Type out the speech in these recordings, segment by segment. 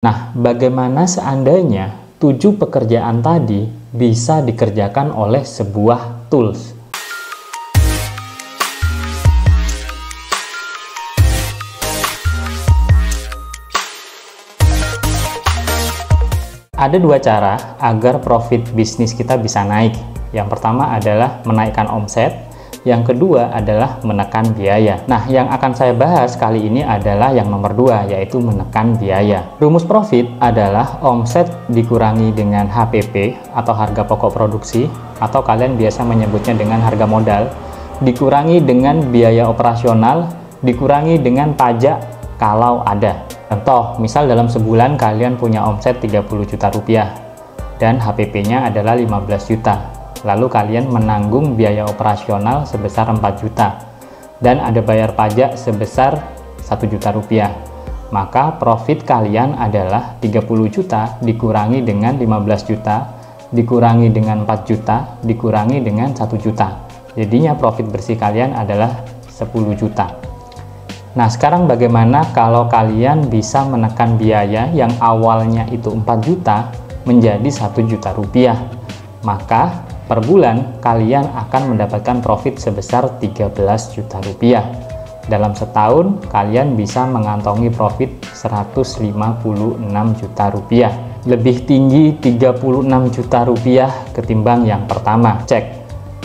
Nah, bagaimana seandainya 7 pekerjaan tadi bisa dikerjakan oleh sebuah tools? Ada dua cara agar profit bisnis kita bisa naik. Yang pertama adalah menaikkan omset. Yang kedua adalah menekan biaya. Nah, yang akan saya bahas kali ini adalah yang nomor 2, yaitu menekan biaya. Rumus profit adalah omset dikurangi dengan HPP atau harga pokok produksi, atau kalian biasa menyebutnya dengan harga modal, dikurangi dengan biaya operasional, dikurangi dengan pajak kalau ada. Contoh, misal dalam sebulan kalian punya omset 30 juta rupiah dan HPP-nya adalah 15 juta. Lalu kalian menanggung biaya operasional sebesar 4 juta dan ada bayar pajak sebesar 1 juta rupiah. Maka profit kalian adalah 30 juta dikurangi dengan 15 juta, dikurangi dengan 4 juta, dikurangi dengan 1 juta. Jadinya profit bersih kalian adalah 10 juta. Nah, sekarang bagaimana kalau kalian bisa menekan biaya yang awalnya itu 4 juta menjadi 1 juta rupiah? Maka per bulan kalian akan mendapatkan profit sebesar 13 juta rupiah. Dalam setahun kalian bisa mengantongi profit 156 juta rupiah. Lebih tinggi 36 juta rupiah ketimbang yang pertama. Cek.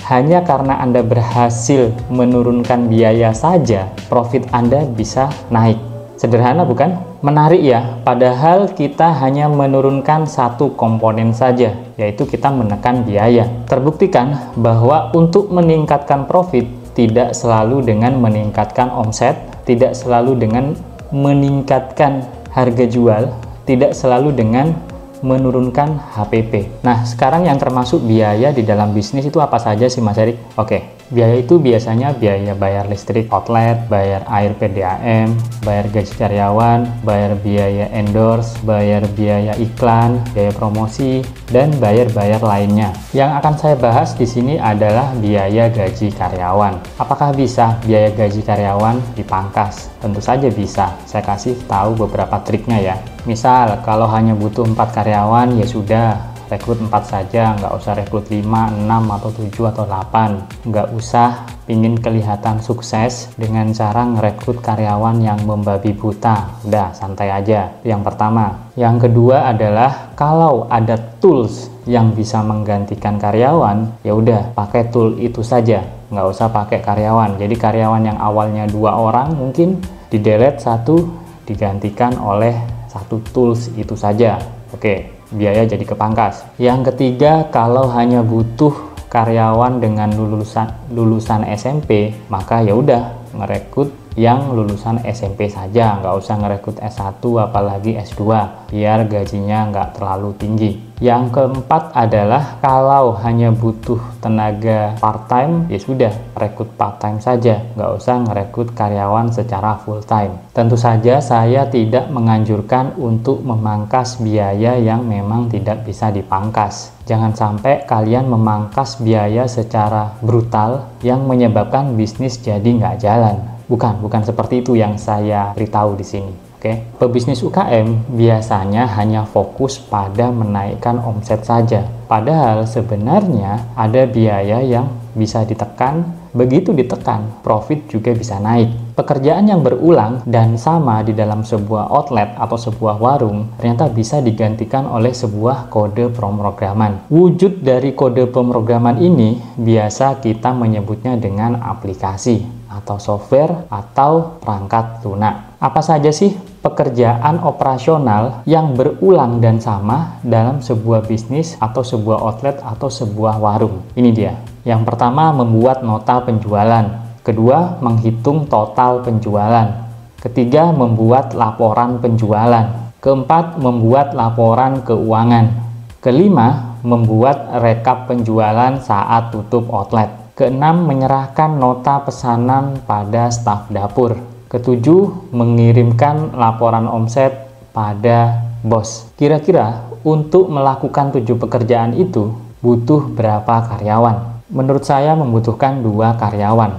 Hanya karena Anda berhasil menurunkan biaya saja, profit Anda bisa naik. Sederhana bukan? Menarik ya, padahal kita hanya menurunkan satu komponen saja, yaitu kita menekan biaya. Terbuktikan bahwa untuk meningkatkan profit tidak selalu dengan meningkatkan omset, tidak selalu dengan meningkatkan harga jual, tidak selalu dengan menurunkan HPP. Nah, sekarang yang termasuk biaya di dalam bisnis itu apa saja sih Mas Erik? Oke, biaya itu biasanya biaya bayar listrik outlet, bayar air PDAM, bayar gaji karyawan, bayar biaya endorse, bayar biaya iklan, biaya promosi, dan bayar-bayar lainnya. Yang akan saya bahas di sini adalah biaya gaji karyawan. Apakah bisa biaya gaji karyawan dipangkas? Tentu saja bisa. Saya kasih tahu beberapa triknya ya. Misal, kalau hanya butuh 4 karyawan, ya sudah, rekrut 4 saja, nggak usah rekrut 5, 6, atau 7, atau 8. Nggak usah pingin kelihatan sukses dengan cara ngerekrut karyawan yang membabi buta. Udah, santai aja. Yang pertama. Yang kedua adalah, kalau ada tools yang bisa menggantikan karyawan, ya udah, pakai tool itu saja. Nggak usah pakai karyawan. Jadi karyawan yang awalnya 2 orang, mungkin di-delete 1, digantikan oleh 1 tools itu saja. Oke, biaya jadi kepangkas. Yang ketiga, kalau hanya butuh karyawan dengan lulusan SMP, maka ya udah ngerekrut yang lulusan SMP saja, nggak usah ngerekrut S1 apalagi S2, biar gajinya nggak terlalu tinggi. Yang keempat adalah kalau hanya butuh tenaga part-time, ya sudah, rekrut part-time saja, nggak usah ngerekrut karyawan secara full-time. Tentu saja saya tidak menganjurkan untuk memangkas biaya yang memang tidak bisa dipangkas. Jangan sampai kalian memangkas biaya secara brutal yang menyebabkan bisnis jadi nggak jalan. Bukan seperti itu yang saya beritahu di sini. Oke, pebisnis UKM biasanya hanya fokus pada menaikkan omset saja. Padahal sebenarnya ada biaya yang bisa ditekan. Begitu ditekan, profit juga bisa naik. Pekerjaan yang berulang dan sama di dalam sebuah outlet atau sebuah warung ternyata bisa digantikan oleh sebuah kode pemrograman. Wujud dari kode pemrograman ini biasa kita menyebutnya dengan aplikasi atau software atau perangkat lunak. Apa saja sih pekerjaan operasional yang berulang dan sama dalam sebuah bisnis atau sebuah outlet atau sebuah warung? Ini dia. Yang pertama, membuat nota penjualan. Kedua, menghitung total penjualan. Ketiga, membuat laporan penjualan. Keempat, membuat laporan keuangan. Kelima, membuat rekap penjualan saat tutup outlet. Keenam, menyerahkan nota pesanan pada staf dapur. Ketujuh, mengirimkan laporan omset pada bos. Kira-kira untuk melakukan 7 pekerjaan itu butuh berapa karyawan? Menurut saya membutuhkan 2 karyawan.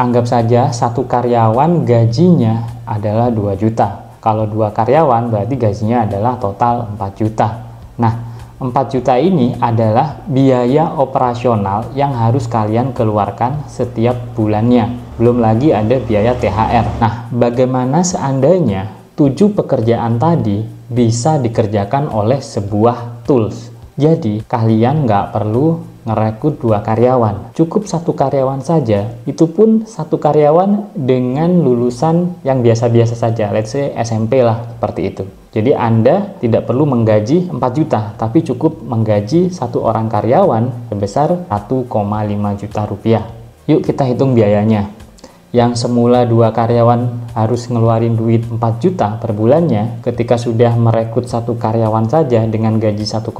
Anggap saja satu karyawan gajinya adalah 2 juta. Kalau 2 karyawan berarti gajinya adalah total 4 juta. Nah, 4 juta ini adalah biaya operasional yang harus kalian keluarkan setiap bulannya. Belum lagi ada biaya THR. Nah, bagaimana seandainya 7 pekerjaan tadi bisa dikerjakan oleh sebuah tools? Jadi, kalian nggak perlu ngerekrut 2 karyawan. Cukup 1 karyawan saja, itu pun 1 karyawan dengan lulusan yang biasa-biasa saja. Let's say SMP lah, seperti itu. Jadi Anda tidak perlu menggaji 4 juta, tapi cukup menggaji 1 orang karyawan sebesar 1,5 juta rupiah. Yuk kita hitung biayanya. Yang semula 2 karyawan harus ngeluarin duit 4 juta per bulannya, ketika sudah merekrut 1 karyawan saja dengan gaji 1,5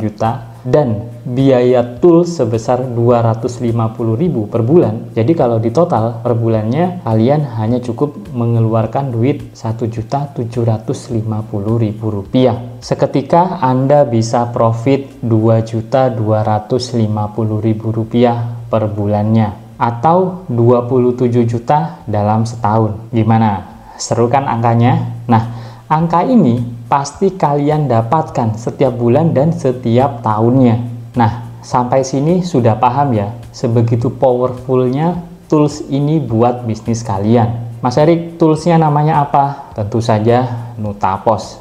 juta dan biaya tools sebesar 250.000 per bulan. Jadi kalau di total per bulannya kalian hanya cukup mengeluarkan duit 1.750.000 rupiah. Seketika Anda bisa profit 2.250.000 rupiah per bulannya, atau 27 juta dalam setahun. Gimana? Seru kan angkanya? Nah, angka ini pasti kalian dapatkan setiap bulan dan setiap tahunnya. Nah, sampai sini sudah paham ya, sebegitu powerfulnya tools ini buat bisnis kalian. Mas Erik, toolsnya namanya apa? Tentu saja Nutapos.